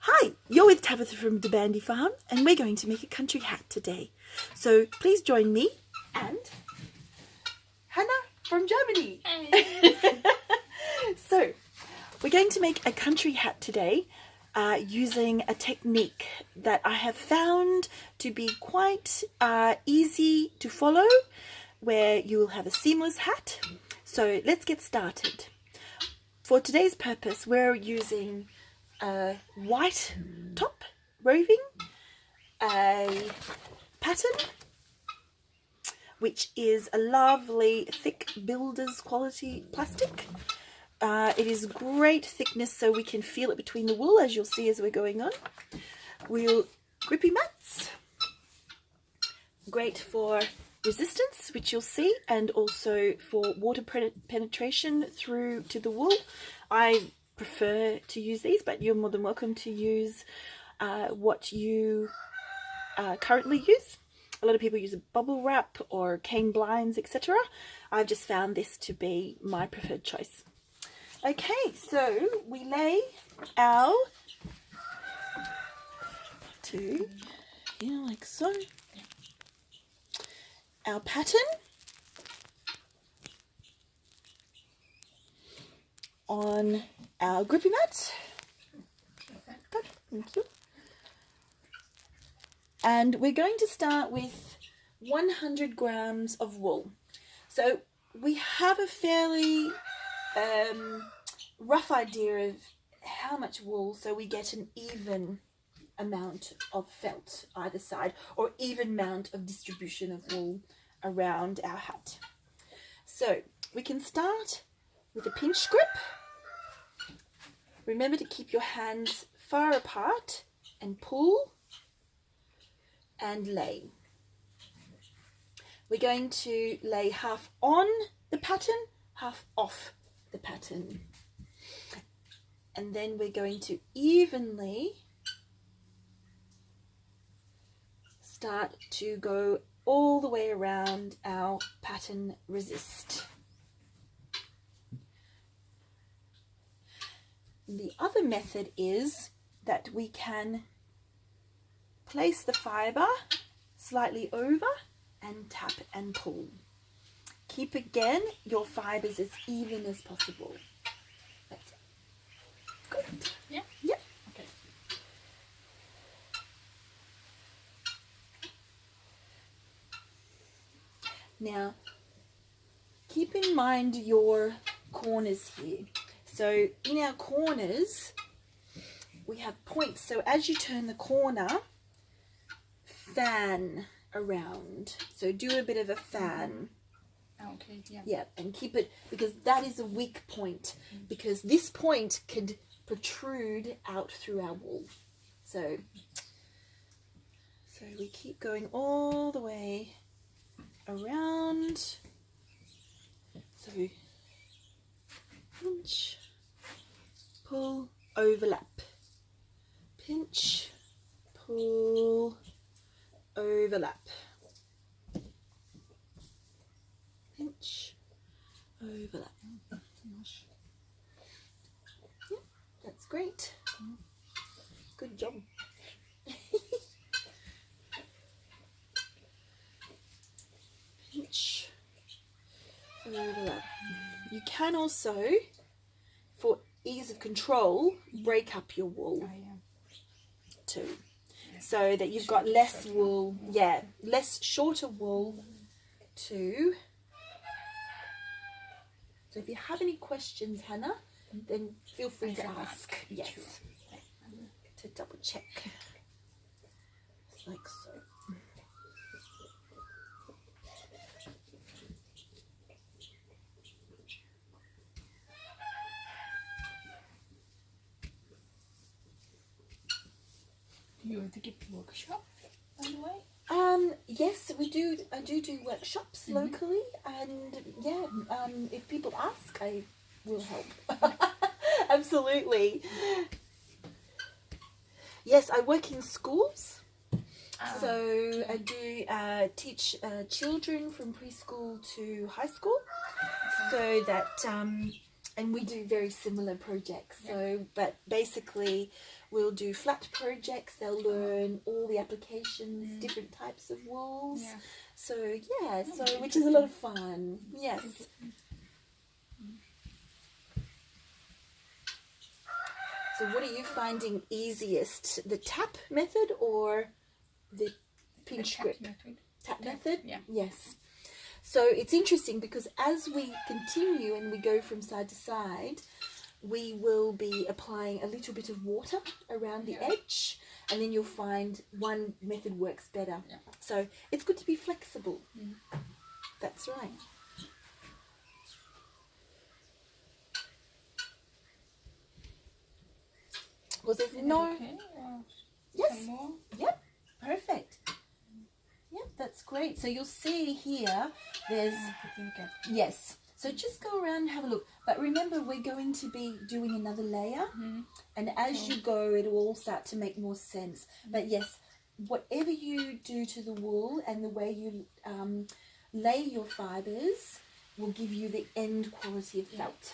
Hi, you're with Tabitha from Tabandy Farm, and we're going to make a country hat today. So please join me and Hannah from Germany. So we're going to make a country hat today using a technique that I have found to be quite easy to follow, where you will have a seamless hat. So let's get started. For today's purpose, we're using a white top roving, a pattern which is a lovely thick builder's quality plastic. It is great thickness, so we can feel it between the wool, as you'll see as we're going on. Grippy mats, great for resistance, which you'll see, and also for water penetration through to the wool. I prefer to use these, but you're more than welcome to use what you currently use. A lot of people use a bubble wrap or cane blinds, etc. I've just found this to be my preferred choice. Okay, so we lay our like so, our pattern on our grippy mat. Good, thank you. And we're going to start with 100 grams of wool. So we have a fairly rough idea of how much wool, so we get an even amount of felt either side, or even amount of distribution of wool around our hat. So we can start with a pinch grip. Remember to keep your hands far apart and pull and lay. We're going to lay half on the pattern, half off the pattern. And then we're going to evenly start to go all the way around our pattern resist. The other method is that we can place the fibre slightly over and tap and pull. Keep again your fibres as even as possible. That's it. Good. Yeah? Yep. Okay. Now, keep in mind your corners here. So in our corners, we have points. So as you turn the corner, fan around. So do a bit of a fan. Okay, yeah. Yeah, and keep it, because that is a weak point, because this point could protrude out through our wool. So we keep going all the way around. So pinch, pull, overlap. Pinch, pull, overlap. Pinch, overlap. Yeah, that's great. Good job. Pinch, overlap. You can also, for ease of control, break up your wool too, so that you've got less wool, less shorter wool too. So if you have any questions, Hannah, then feel free to ask. Yes, to double check. Like so. You want to give the workshop, by the way? Yes, we do. I do workshops locally, and if people ask, I will help. Absolutely. Yes, I work in schools, so I do teach children from preschool to high school, so that And we do very similar projects. So, but basically we'll do flat projects. They'll learn all the applications, different types of wools. Yeah. So yeah, so which is a lot of fun. Yes. So what are you finding easiest, the tap method or the pinch grip? Tap method? Yeah. Yes. So it's interesting because as we continue and we go from side to side, we will be applying a little bit of water around the edge, and then you'll find one method works better. Yeah. So it's good to be flexible. That's right. Was there no? Okay. Yes. Some more. Yep. Perfect. Yep, that's great. So you'll see here, there's yes. So just go around and have a look. But remember, we're going to be doing another layer, and as you go, it will all start to make more sense. But yes, whatever you do to the wool and the way you lay your fibres will give you the end quality of felt.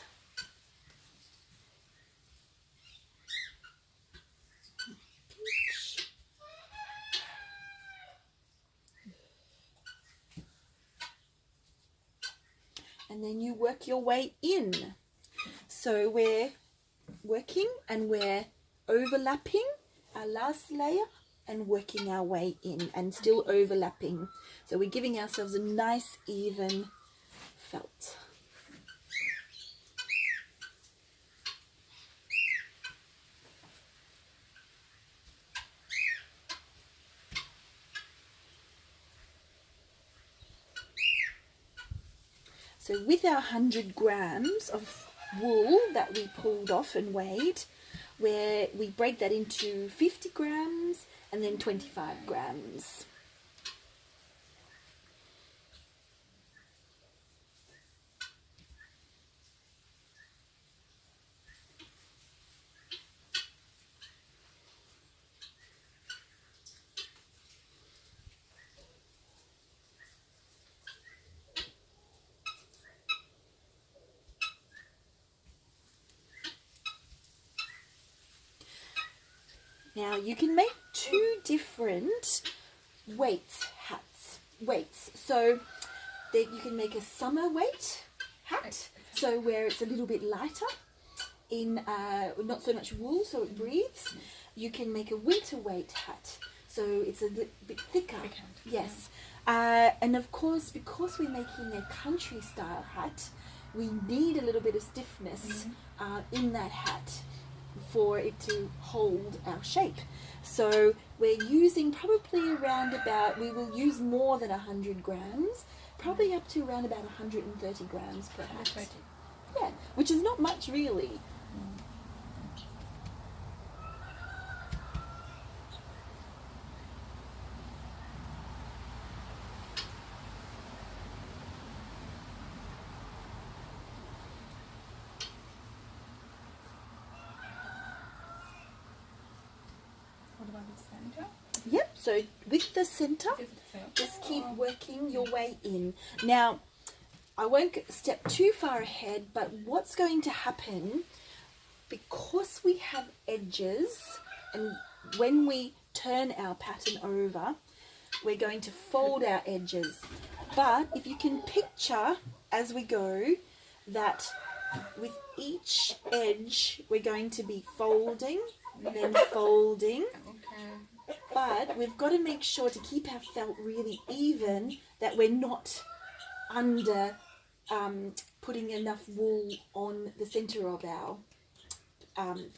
And then you work your way in. So we're working and we're overlapping our last layer and working our way in and still overlapping. So we're giving ourselves a nice even felt. So with our 100 grams of wool that we pulled off and weighed, where we break that into 50 grams and then 25 grams. Now you can make two different weights. So that you can make a summer weight hat, so where it's a little bit lighter in not so much wool, so it breathes. You can make a winter weight hat, so it's a bit thicker. Yes, and of course, because we're making a country style hat, we need a little bit of stiffness in that hat for it to hold our shape. So we're using probably around about, we will use more than 100 grams, probably up to around about 130 grams per hat. Yeah, which is not much really. What about the center? Yep, so with the center, just keep working your way in. Now, I won't step too far ahead, but what's going to happen, because we have edges, and when we turn our pattern over, we're going to fold our edges. But if you can picture as we go that with each edge we're going to be folding, then folding. Okay. But we've got to make sure to keep our felt really even, that we're not under putting enough wool on the center of our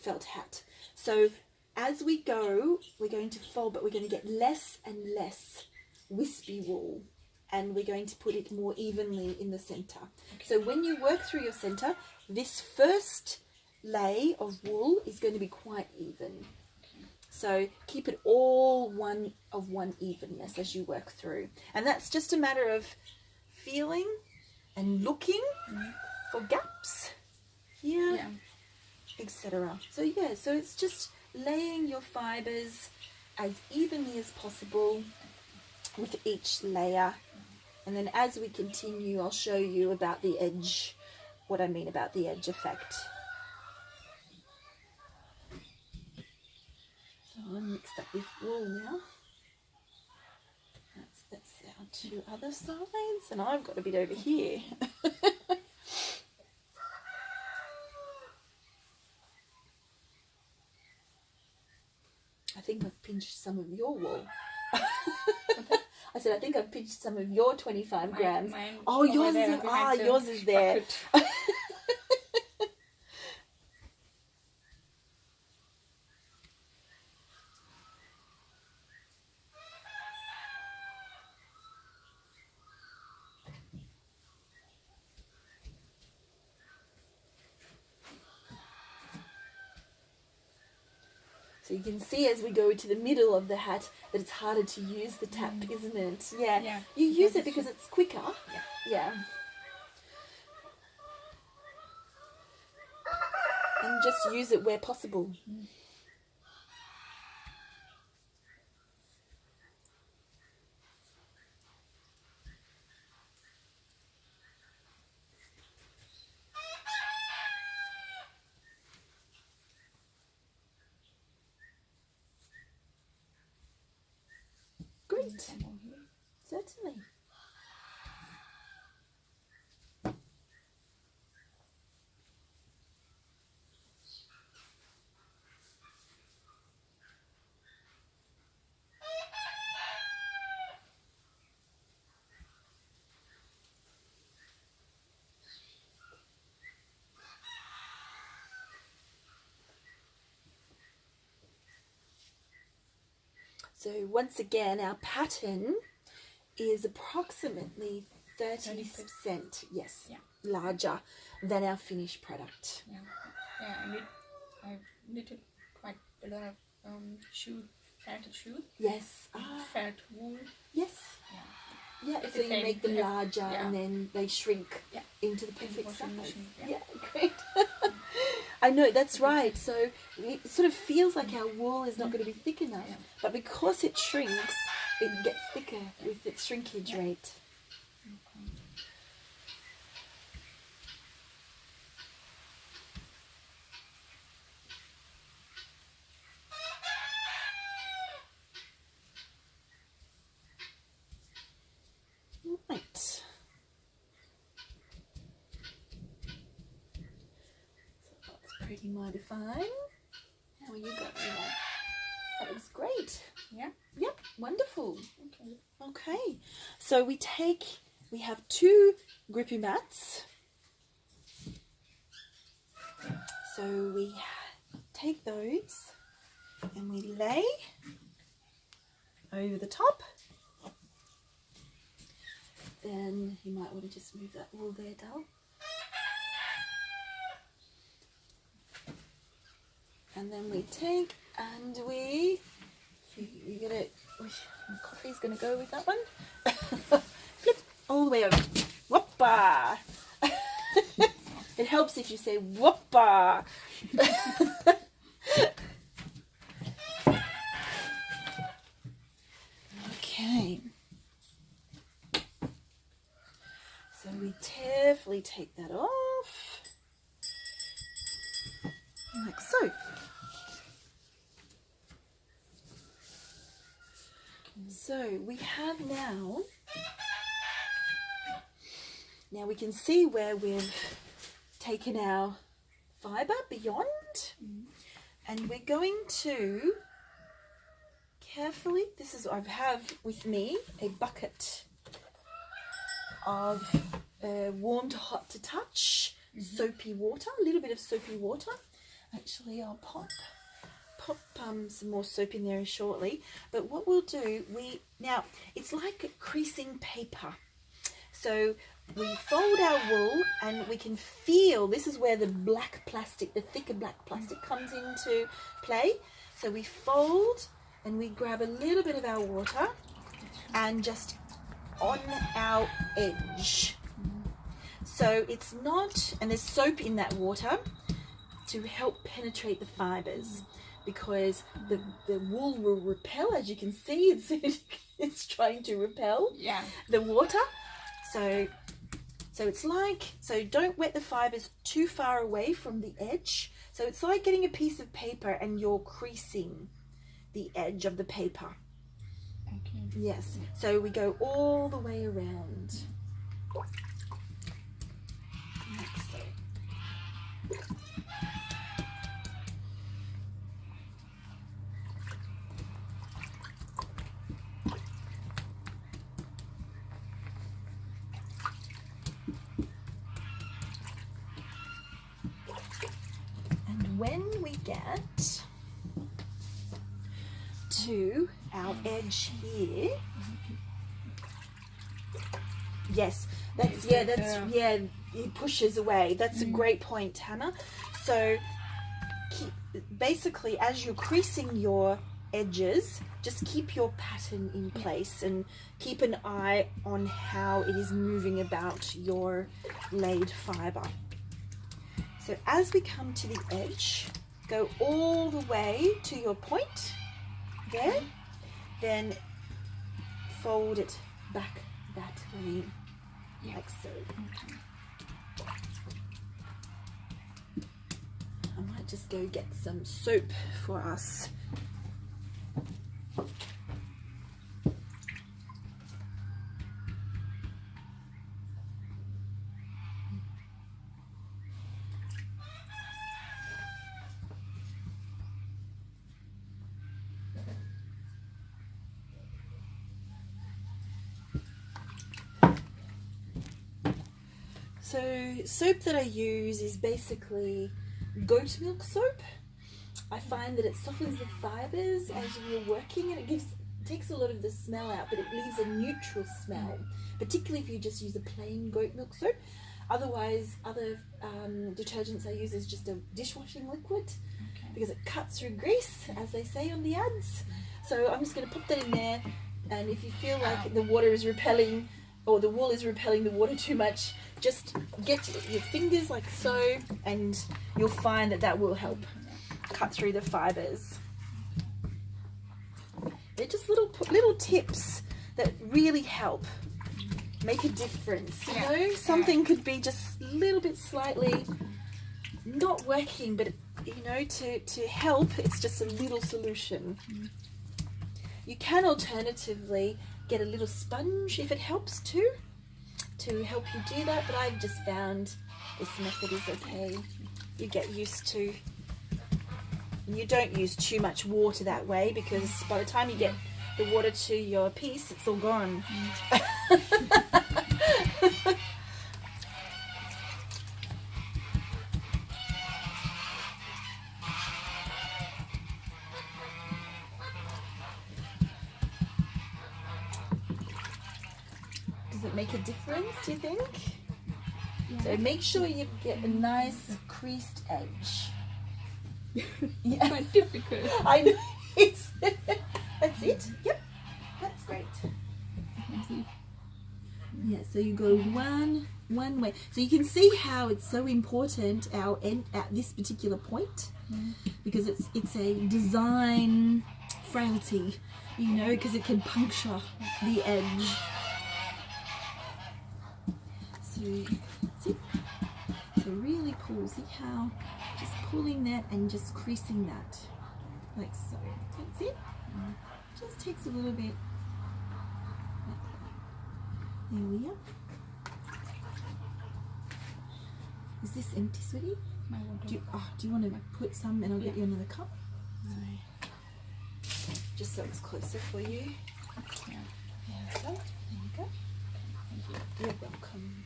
felt hat. So as we go, we're going to fold, but we're going to get less and less wispy wool, and we're going to put it more evenly in the center. Okay. So when you work through your center, this first lay of wool is going to be quite even. So keep it all one evenness as you work through. And that's just a matter of feeling and looking for gaps here, etc. So yeah, so it's just laying your fibers as evenly as possible with each layer. And then as we continue, I'll show you about the edge what I mean about the edge effect. So I'm mixed up with wool now. That's our two other sides, and I've got a bit over here. I think I've pinched some of your wool. I said, I think I've pinched some of your 25 grams. Oh, yours is, yours is there. So you can see as we go to the middle of the hat that it's harder to use the tap, isn't it? Yeah. Yeah. You use it because it's quicker. Yeah. And just use it where possible. Great. Certainly. So once again, our pattern is approximately 30%, yes, larger than our finished product. I knitted quite a lot of felt shoe. Yes. Felt wool. Yes. Yeah, so you make them larger and then they shrink into the perfect size. Yeah, great. I know, that's right. So it sort of feels like our wool is not going to be thick enough, but because it shrinks, it gets thicker with its shrinkage rate. Right. So that's pretty mighty fine. How are you going there? That looks great. Yeah. Yep, wonderful. Okay. Okay, so we have two grippy mats. So we take those and we lay over the top. Then you might want to just move that wool there, Dal. And then we take and we get it. My coffee's going to go with that one. Flip all the way over. Whoppa! It helps if you say whoppa. Okay. So we carefully take that off. Like so. So we have now we can see where we've taken our fibre beyond, and we're going to carefully, I have with me a bucket of warm to hot to touch soapy water, a little bit of soapy water. Actually, I'll pop some more soap in there shortly. But what we'll do, now it's like creasing paper. So we fold our wool and we can feel, this is where the black plastic, the thicker black plastic comes into play. So we fold and we grab a little bit of our water and just on our edge. So it's not, and there's soap in that water to help penetrate the fibres, because the wool will repel, as you can see, it's trying to repel the water. So So it's like, so don't wet the fibers too far away from the edge. So it's like getting a piece of paper and you're creasing the edge of the paper. Okay. Yes. So we go all the way around. Like so. When we get to our edge here, yes, it pushes away. That's a great point, Hannah. So basically, as you're creasing your edges, just keep your pattern in place and keep an eye on how it is moving about your laid fibre. So as we come to the edge, go all the way to your point there, then fold it back that way, like so. I might just go get some soap for us. So soap that I use is basically goat milk soap. I find that it softens the fibres as you're working, and it takes a lot of the smell out, but it leaves a neutral smell, particularly if you just use a plain goat milk soap. Otherwise, other detergents I use is just a dishwashing liquid, because it cuts through grease, as they say on the ads. So I'm just going to pop that in there, and if you feel like the water is repelling, or the wool is repelling the water too much, just get your fingers like so, and you'll find that that will help cut through the fibres. They're just little tips that really help make a difference. You know, something could be just a little bit slightly not working, but you know, to help, it's just a little solution. You can alternatively get a little sponge if it helps too, to help you do that, but I've just found this method is okay. You get used to, and you don't use too much water that way, because by the time you get the water to your piece, it's all gone. Does it make a difference, do you think? Yeah. So make sure you get a nice creased edge. Yeah. Quite difficult. I know. That's it. Yep. That's great. Yeah, so you go one way. So you can see how it's so important our end at this particular point, because it's a design frailty, you know, because it can puncture the edge. So that's it. So really pull. See how just pulling that and just creasing that like so. That's it. Just takes a little bit. There we are. Is this empty, sweetie? Do you want to put some, and I'll get you another cup? No. Just so it's closer for you. Yeah. There you go. Thank you. You're welcome.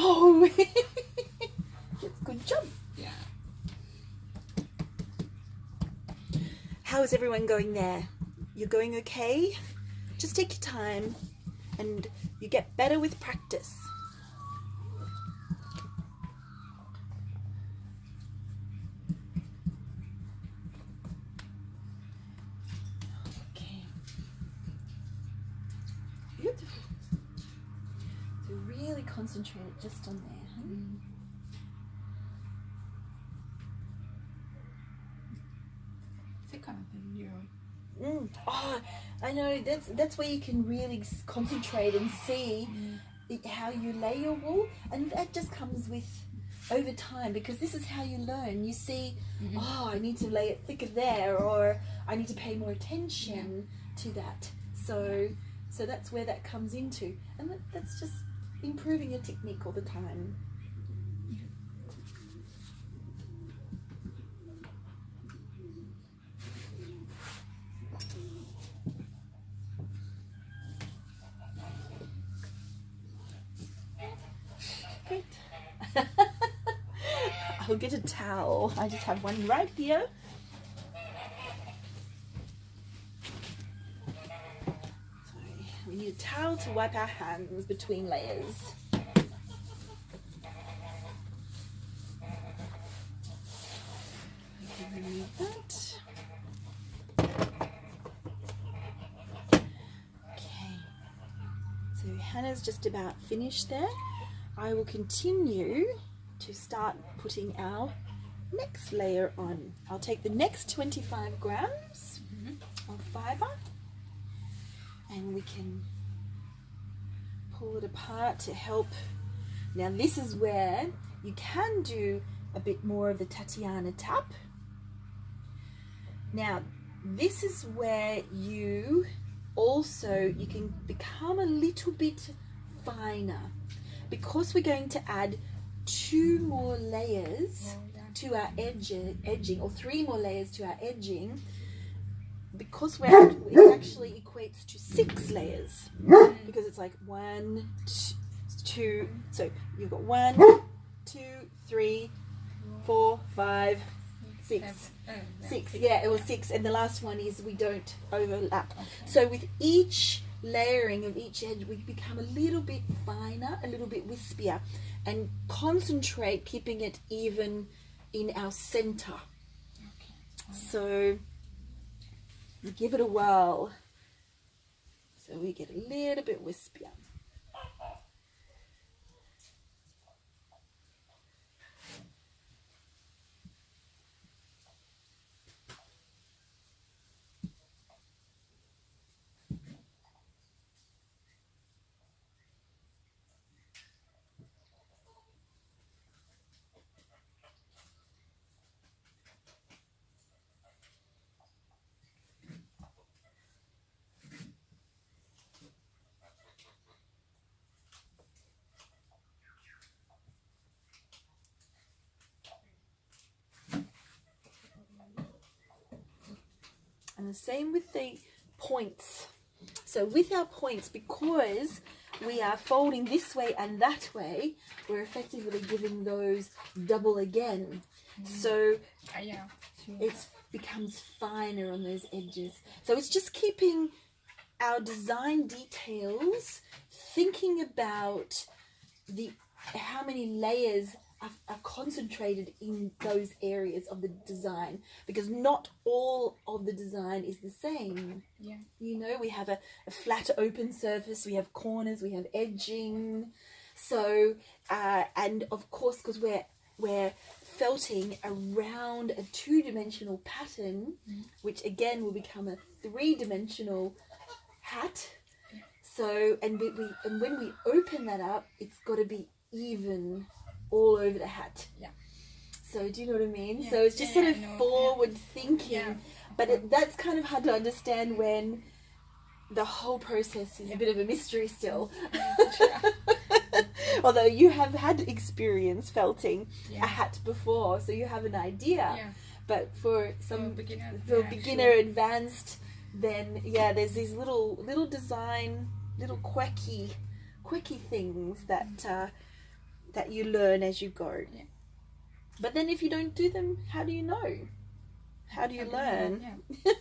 Oh, good job. Yeah. How is everyone going there? You're going okay? Just take your time and you get better with practice. Okay. Beautiful. So really concentrate just on there. It's kind of thing you. Oh, I know. That's where you can really concentrate and see how you lay your wool, and that just comes with over time, because this is how you learn. You see, oh, I need to lay it thicker there, or I need to pay more attention to that. So that's where that comes into, and that's just improving your technique all the time. Great. I'll get a towel. I just have one right here. So we need a towel to wipe our hands between layers. Remove that. Okay. So Hannah's just about finished there. I will continue to start putting our next layer on. I'll take the next 25 grams of fibre and we can pull it apart to help. Now this is where you can do a bit more of the Tatiana tap. Now this is where you can become a little bit finer, because we're going to add 2 more layers to our edging, or 3 more layers to our edging, because it actually equates to 6 layers, because it's like 1, 2, so you've got 1, 2, 3, 4, 5, 6. 6, yeah, it was 6, and the last one is we don't overlap. So with each layering of each edge, we become a little bit finer, a little bit wispier, and concentrate keeping it even in our center. So we give it a whirl so we get a little bit wispier. And the same with the points. So with our points, because we are folding this way and that way, we're effectively giving those double again. So it becomes finer on those edges. So it's just keeping our design details, thinking about how many layers are concentrated in those areas of the design, because not all of the design is the same. You know, we have a flat open surface, we have corners, we have edging. So and of course, because we're felting around a 2-dimensional pattern, which again will become a 3-dimensional hat. So and when we open that up, it's got to be even all over the hat. So do you know what I mean? So it's just sort of forward thinking, but that's kind of hard to understand when the whole process is a bit of a mystery still. Although you have had experience felting a hat before, so you have an idea. But for some beginner advanced, then there's these little design, little quirky things that that you learn as you go. Yeah. But then if you don't do them, how do you know? How do you learn? Yeah.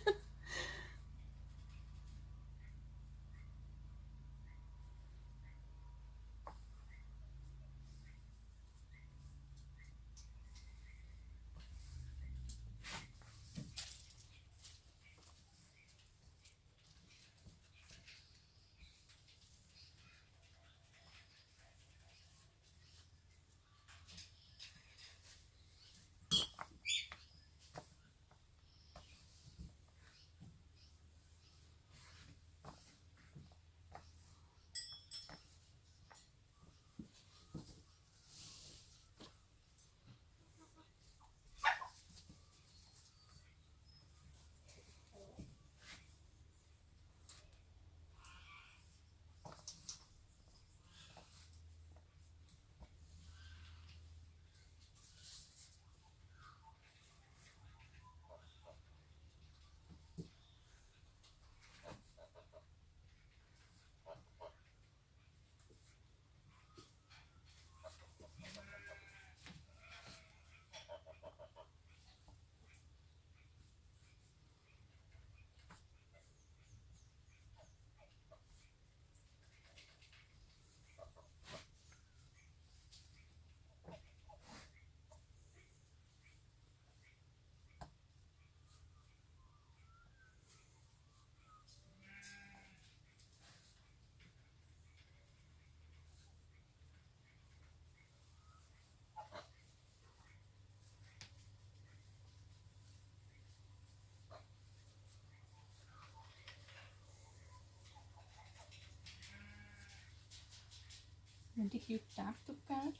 When did you start to felt?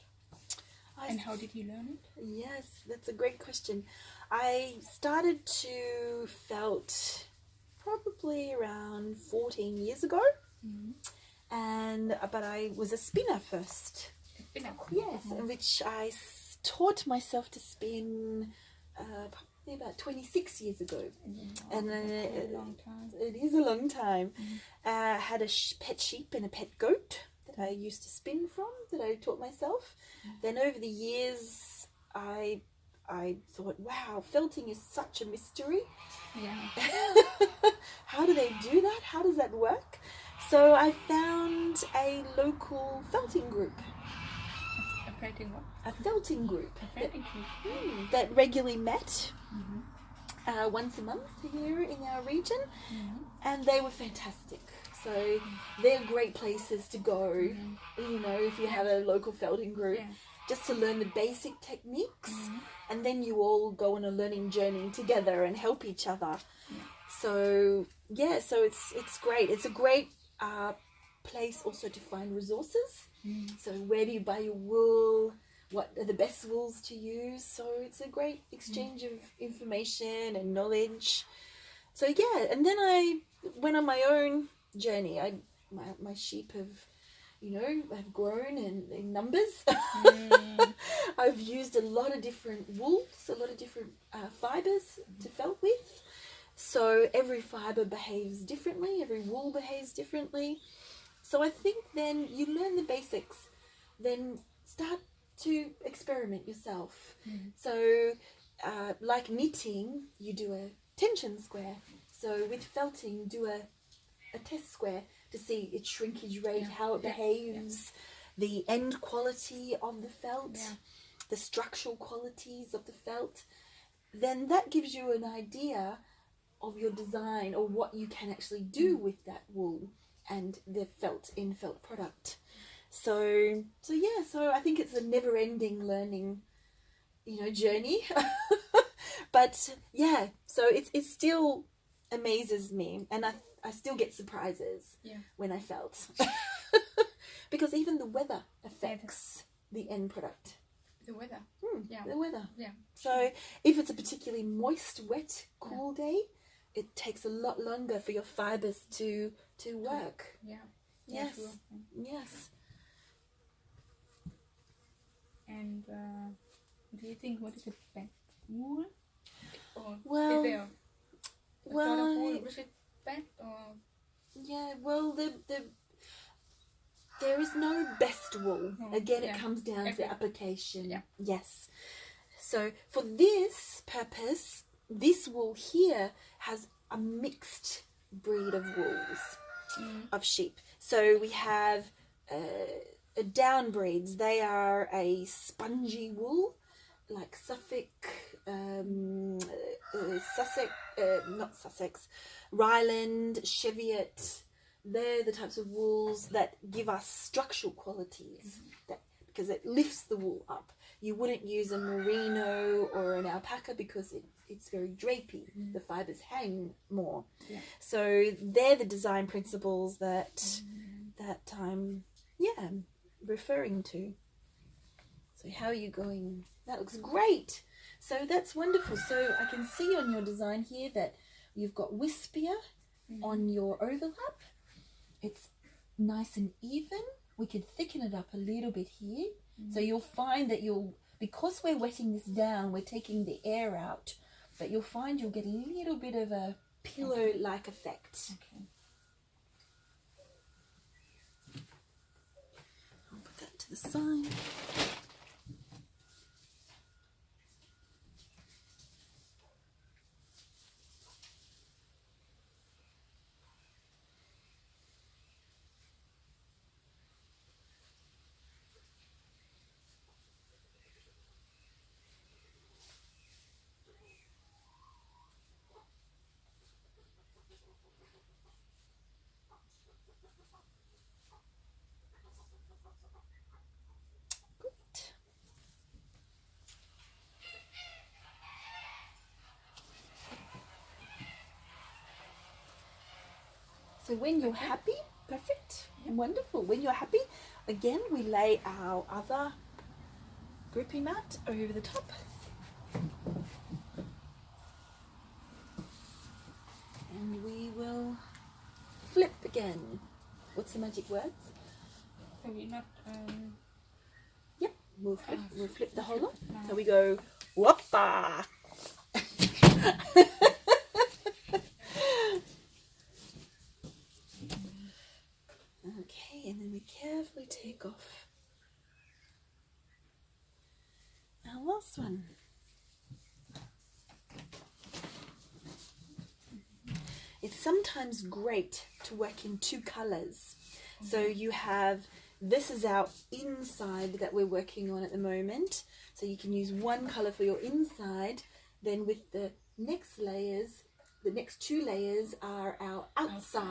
And how did you learn it? Yes, that's a great question. I started to felt probably around 14 years ago, but I was a spinner first. Spinner. Yes, in which I taught myself to spin probably about 26 years ago. And A long time. it is a long time. I had a pet sheep and a pet goat that I used to spin from, that I taught myself. Then over the years, I thought, wow, felting is such a mystery. Yeah. How do they do that? How does that work? So I found a local felting group. A felting what? A felting group. A felting group. That regularly met once a month here in our region, and they were fantastic. So they're great places to go, you know, if you have a local felting group, just to learn the basic techniques, and then you all go on a learning journey together and help each other. So yeah, so it's great. It's a great place also to find resources. So where do you buy your wool? What are the best wools to use? So it's a great exchange of information and knowledge. So yeah, and then I went on my own journey. My sheep have grown in numbers. I've used a lot of different wools, a lot of different fibers to felt with. So every fiber behaves differently, every wool behaves differently. So I think then you learn the basics, then start to experiment yourself. So like knitting, you do a tension square. So with felting, do a test square to see its shrinkage rate, how it behaves, the end quality of the felt, the structural qualities of the felt. Then that gives you an idea of your design or what you can actually do with that wool and the felt product. So I think it's a never-ending learning, journey. But yeah, so it still amazes me, and I still get surprises when I felt. Because even the weather affects the end product. The weather. The weather. Yeah. So if it's a particularly moist, wet, cool day, it takes a lot longer for your fibers to work. Yeah. Yes. Sure. Yes. And do you think what is the best wool? Or Well, is there a sort of wool which is best or? Yeah, well, There is no best wool. Again, yeah. it comes down Every- to application. Yeah. Yes. So for this purpose, this wool here has a mixed breed of wools of sheep. So we have down breeds. They are a spongy wool, like Ryland, Cheviot. They're the types of wools that give us structural qualities, because it lifts the wool up. You wouldn't use a merino or an alpaca because it's very drapey. The fibers hang more. Yeah. So they're the design principles that I'm referring to. So how are you going? That looks great. So that's wonderful. So I can see on your design here that you've got wispier on your overlap. It's nice and even. We could thicken it up a little bit here. So you'll find that because we're wetting this down, we're taking the air out, but you'll find you'll get a little bit of a pillow-like effect. Okay. I'll put that to the side. So when you're happy, perfect, wonderful. When you're happy, again, we lay our other grippy mat over the top. And we will flip again. What's the magic words? So we're not. Yep, we'll flip the whole lot. So we go, whoppa! Okay, and then we carefully take off our last one. It's sometimes great to work in two colours. So you have, this is our inside that we're working on at the moment. So you can use one colour for your inside. Then with the next layers, the next two layers are our outside.